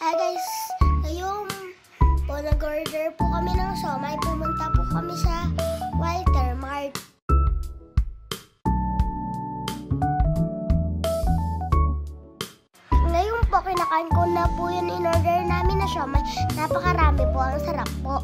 Hi guys, ngayon po nag-order po kami ng siomai. Pumunta po kami sa Walter Mart. Ngayon po kinakain ko na po yung in-order namin na siomai. Napakarami po, ang sarap po.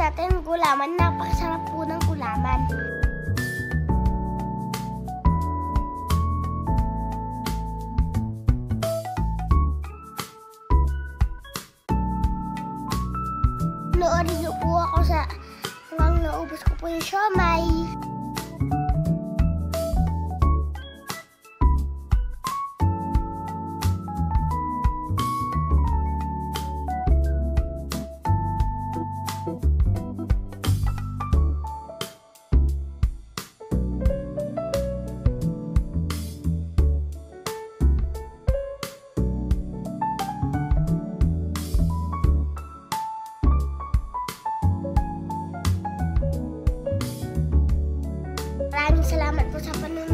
Natin gulaman, napakasarap po ng gulaman. Noorin niyo po ako hanggang naubos ko po yung siomai. Maraming salamat po sa panonood.